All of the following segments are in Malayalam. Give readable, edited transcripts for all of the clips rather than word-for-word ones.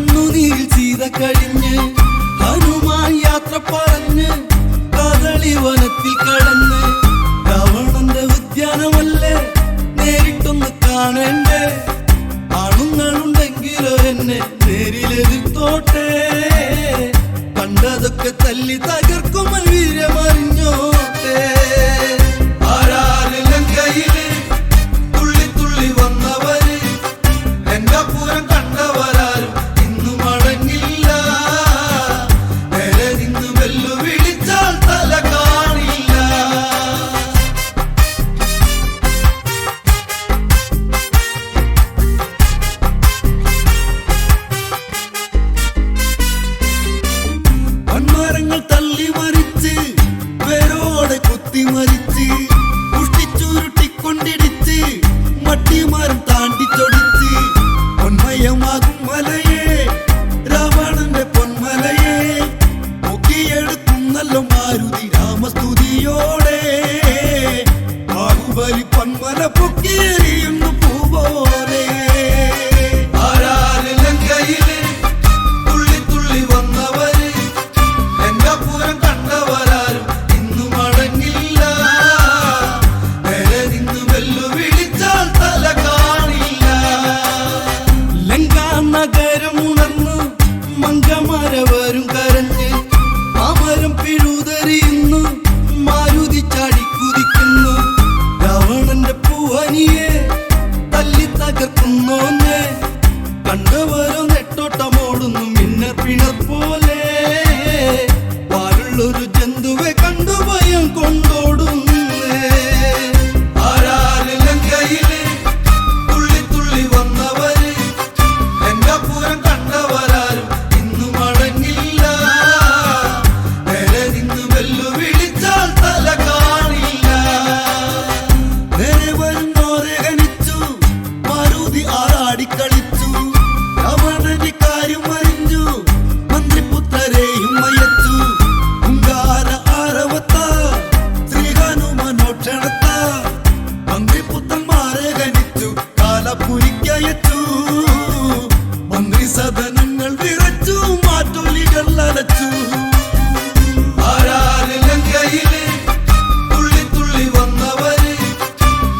കണ്ണുനീരിൽ സീത കഴിഞ്ഞ് ഹനുമാൻ യാത്ര പറഞ്ഞ് കദളി വനത്തിൽ കടന്ന് രാവണന്റെ ഉദ്യാനമല്ലേ നേരിട്ടൊന്ന് കാണണ്ടേ ആണുങ്ങളുണ്ടെങ്കിലോ എന്നെ നേരിലെതിർത്തോട്ടെ കണ്ടതൊക്കെ തല്ലി തകർക്കും വീരമറിഞ്ഞോട്ടെ ആരാരിലും കയ്യില് തുള്ളി തുള്ളി വന്നവര് രംഗപുരം കണ്ടവരാരും ഇന്നു മടങ്ങില്ല നേരെ നിന്ന് വെല്ലുവിളിച്ചാൽ തല കാണില്ല വന്മരങ്ങൾ തള്ളി മറിച്ച് വേരോടെ കുത്തി മരിച്ച് പുഷ്ടിച്ചുരുട്ടിക്കൊണ്ടിടിച്ച് മട്ടിമരം താണ്ടിച്ചൊടിച്ച് പൊന്മയമാകും മലയെ രാവണന്റെ പൊന്മലയെ പൊക്കിയെടുക്കുന്നല്ലോ മാരുതി രാമസ്തുതിയോടെ ബാഹുബലി പൊന്മല പൊക്കിയെറിയുന്നു പൂപോലെ ആരാരിലും കയ്യില് തുള്ളി തുള്ളി വന്നവര് രംഗപുരം കണ്ടവരാരും ഇന്നു മടങ്ങില്ല നേരെ നിന്ന് വെല്ലുവിളിച്ചാൽ തല കാണില്ല ലങ്കാ നഗരം ഉണർന്നു മങ്കമരവരും കരഞ്ഞ് അമരം പിഴുതെറിയുന്നു മാരുതി ചാടിക്കുതിക്കുന്നു രാവണന്റെ പൂവനിയെ തല്ലി തകർക്കുന്നോന്നെ കണ്ടവരോ നെട്ടോട്ടമോടുന്നു മിന്നൽ പിണർ പോലെ വാലുള്ളൊരു ജന്തുവെ കണ്ടു ഭയം കൊണ്ടോടുന്നേ ആരാരിലും കയ്യില് തുള്ളി തുള്ളി വന്നവര് രംഗപുരം കണ്ടവരാരും ഇന്നു മടങ്ങില്ല നേരെ നിന്ന് വെല്ലുവിളിച്ചാൽ തല കാണില്ല നേരെ വരുന്നോരെ ഗണിച്ചു മാരുതി ആറാടിക്കളിച്ചു രാവണന്റെ കാര്യം അറിഞ്ഞു മന്ത്രിപുത്രരെയും അയച്ചു ഹുങ്കാര ആരവത്ത ശ്രീ ഹനുമാനോക്ഷണത്ത മന്ത്രിപുത്രന്മാരെ ഗണിച്ചു കാലപുരിക്കയച്ചു മന്ത്രിസദനങ്ങൾ വിറച്ചു മാറ്റൊലികൾ അലച്ചു ആരാരിലും കയ്യില് തുള്ളി തുള്ളി വന്നവര്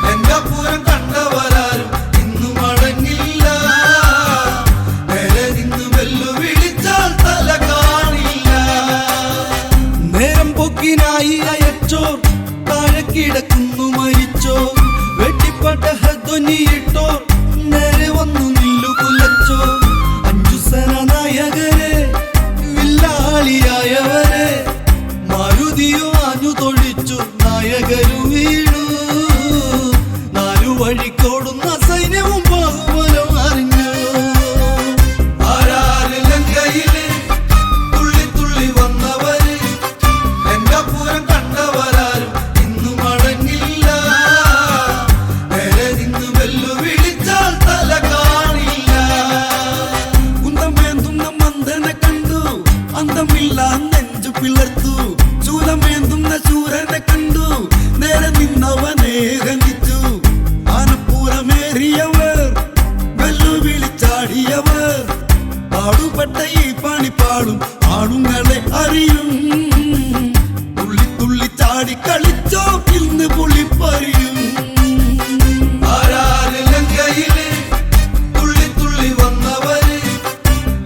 രംഗപുരം കണ്ടവരാരും ഇന്നു മടങ്ങില്ല നേരെ നിന്ന് വെല്ലുവിളിച്ചാൽ തല കാണില്ല നേരം പൊക്കിനായി അയച്ചോർ താഴെ കിടക്കുന്നു മരിച്ചോ വെട്ടിപ്പട്ട ധ്വനിയിട്ടോ നേരെ വന്നു നില്ലു കുലച്ചോ അഞ്ചു സേന നായകരെ വില്ലാളിയായവരെ മാരുതിയോ ആഞ്ഞു തൊഴിച്ചു നായകരു വീണു നാലു വഴിക്കോടുന്ന സൈന്യവും ബാഹുബലം അറിഞ്ഞു ആരാരിലും കയ്യില് തുള്ളി തുള്ളി വന്നവര് രംഗപുരം കണ്ടവരാരും ഇന്നു മടങ്ങില്ല നേരെ നിന്ന് വെല്ലുവിളിച്ചാൽ തല കാണില്ല കുന്തമേന്തുന്ന മന്ദനെ കണ്ടു അന്തമില്ല നെഞ്ചു പിളർത്തു ശൂലമേന്തുന്ന ശൂരനെ കണ്ടു നേരെ നിന്നവനെ ഗണിച്ചു ആനപ്പൂരമേറിയവർ വെല്ലുവിളിച്ചാടിയവർ പാടുപെട്ട ഈ പണി പാടും ആണുങ്ങളെ അറിയും തുള്ളി തുള്ളി ചാടി കളിച്ചോ ഇന്ന് പുളിപ്പറിയും ആരാരിലും കയ്യില് തുള്ളി തുള്ളി വന്നവര്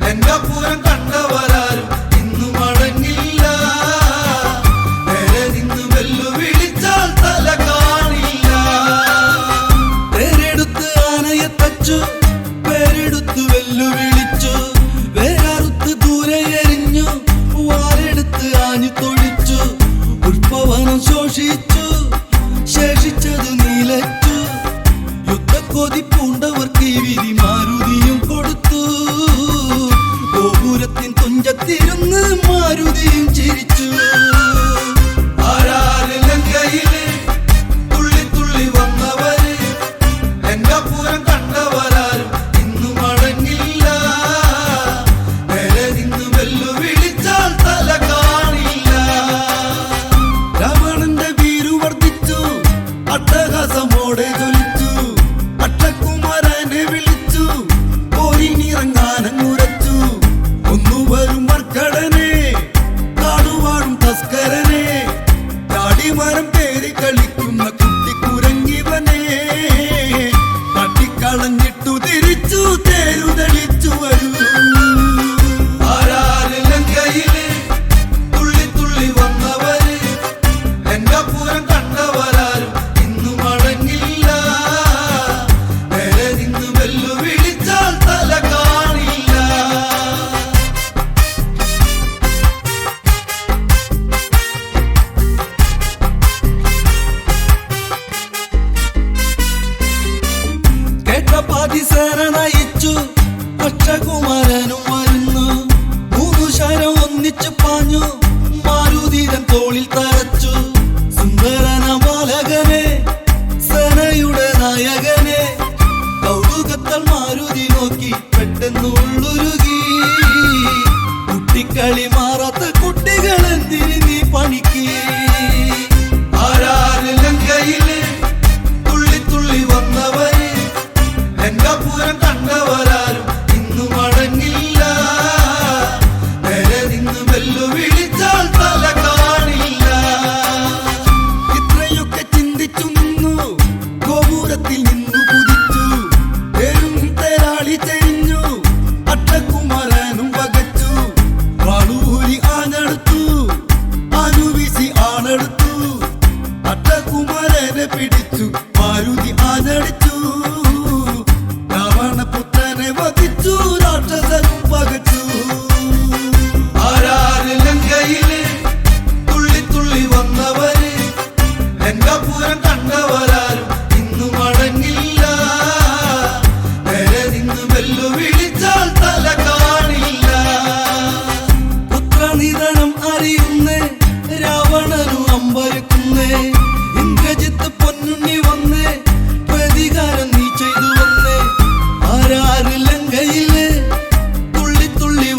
രംഗപുരം കണ്ടവരാരും ഇന്നു മടങ്ങില്ല നേരെ നിന്ന് വെല്ലുവിളിച്ചാൽ തല കാണില്ല പേരെടുത്ത് ആനയെ തച്ചു പേരെടുത്ത് വെല്ലുവിളിച്ചു വേററുത്ത് ദൂരെ എറിഞ്ഞു വാരെടുത്ത് ആഞ്ഞു തൊഴിച്ചു പുഷ്പവനം ശോഷിച്ചു ശേഷിച്ചത് നീലച്ചു യുദ്ധക്കൊതി പൂണ്ടവർക്ക് ഈ വിധി മാരുതിയും കൊടുത്തു ഗോപുരത്തിൻ തുഞ്ചത്തിരുന്ന് മാരുതിയും ചിരിച്ചു ആരാരിലും കയ്യില് തുള്ളി തുള്ളി വന്നവര് രംഗപുരം കണ്ടവരാരും ഇന്നു മടങ്ങില്ല നേരെ നിന്ന് വെല്ലുവിളിച്ചാൽ തല കാണില്ല രാവണന്റെ വീരു വർദ്ധിച്ചു അട്ടഹാസമോടെ ജ്വലിച്ചു അട്ടകുമാരനെ വിളിച്ചു പോരിനിറങ്ങാനങ്ങുരച്ചു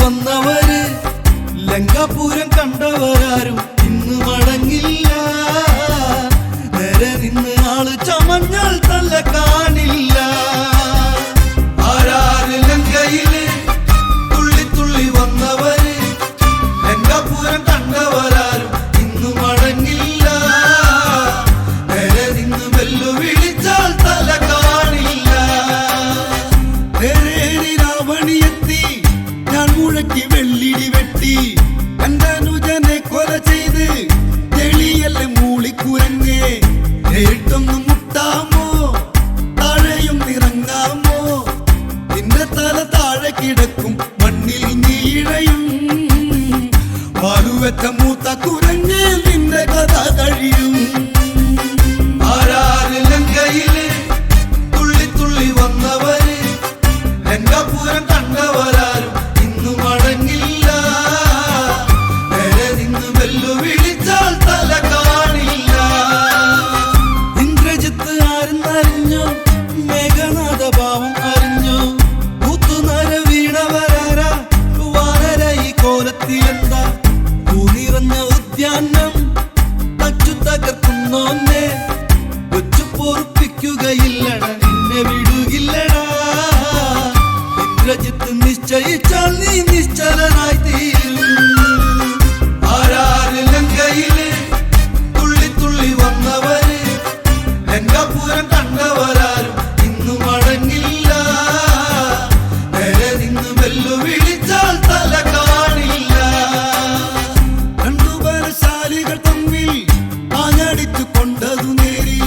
വന്നവര് ലങ്കാപുരം കണ്ടവരാരും ഇന്ന് മടങ്ങില്ല. നേരെ നിന്ന് ആള് ചമഞ്ഞാൽ തല കാണില്ല. ആരാര് ലങ്കയില് തുള്ളി തുള്ളി വന്നവര് ലങ്കാപുരം കണ്ടവരാരും ഇന്ന് മടങ്ങില്ല. നേരെ നിന്ന് വെല്ലുവിളിച്ചാൽ തല കാണില്ല. രാവണിയെത്തി ഞാൻ മുഴക്കി വെള്ളിടി വെട്ടി എന്റെ അനുജനെ കൊല ചെയ്ത് തെളിയല്ലേ മൂളിക്കുരങ്ങേ. നേരിട്ടൊന്ന് മുട്ടാമോ താഴെയും ഇറങ്ങാമോ? നിന്റെ തല താഴെ കിടക്കും മണ്ണിൽ നീഴയും. പാലുവെച്ച മൂത്ത കുരങ്ങേ നിന്റെ കഥ കഴിയും. ആരാര് ലങ്കയില് തുള്ളി തുള്ളി വന്നവര് ലങ്കാപുരം കണ്ടവരാരും ഇന്നു മടങ്ങില്ല. നേരെ നിന്ന് വെല്ലുവിളിച്ചാൽ തല കാണില്ല. ഇന്ദ്രജിത്ത് ആരെന്നറിഞ്ഞു, മേഘനാഥ ഭാവം അറിഞ്ഞു. കൂത്തുനര വീണവരാരാ വാനര ഈ കോലത്തിലെന്താ? പൂനിറഞ്ഞ ഉദ്യാനം തച്ചു തകർക്കുന്നോന്നെ. കൊച്ചു പൊറുപ്പിക്കുകയില്ലട, നിന്നെ വിടുകില്ലടാ. ഇന്ദ്രജിത്ത് നിശ്ചയിച്ചാൽ നീ നിശ്ചലനായി തീരും. ആരാര് ലങ്കയില് തുള്ളി തുള്ളി വന്നവര് ലങ്കാപുരം കണ്ടവരാരും ഇന്നു മടങ്ങില്ല. നേരെ നിന്ന് വെല്ലുവിളിച്ചാൽ തല കാണില്ല. രണ്ടു ബലശാലികൾ തമ്മിൽ ആഞ്ഞടിച്ചു കൊണ്ടതു നേരിൽ.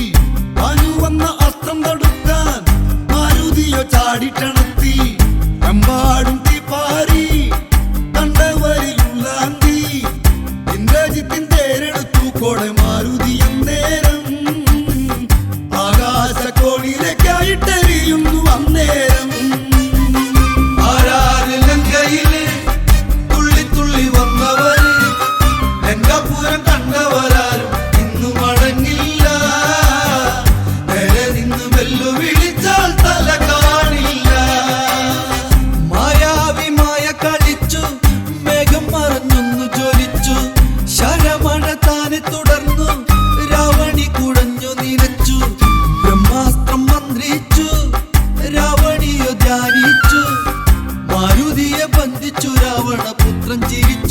ആഞ്ഞു വന്ന അസ്ത്രം തടുക്കാൻ മാരുതിയോ ചാടിട്ടണത്തി. എമ്പാടും തീപ്പാരി കണ്ടവരിലുള്ളാന്തി. ഇന്ദ്രജിത്തിൻ തേരെടുത്തു കോടെ മാരുതി അന്നേരം. ആകാശക്കോണിലേക്കായിട്ടെറിയുന്നു അന്നേരം. ആരാര് ലങ്കയില് തുള്ളി തുള്ളി വന്നവര് ലങ്കാപുരം കണ്ടവരാരും ഇന്നു മടങ്ങില്ല. നേരെ നിന്ന് വെല്ലുവിളിച്ചാൽ തല കാണില്ല. മായാവി മായ കളിച്ചു, മേഘം മറഞ്ഞൊന്നു ജ്വലിച്ചു. ശരമഴ താനെ തുടർന്നു, രാവണി കുഴഞ്ഞു നിലച്ചു. ബ്രഹ്മാസ്ത്രം മന്ത്രിച്ചു, രാവണിയോ ധ്യാനിച്ചു. മാരുതിയെ ബന്ധിച്ചു, രാവണ പുത്രൻ ചിരിച്ചു.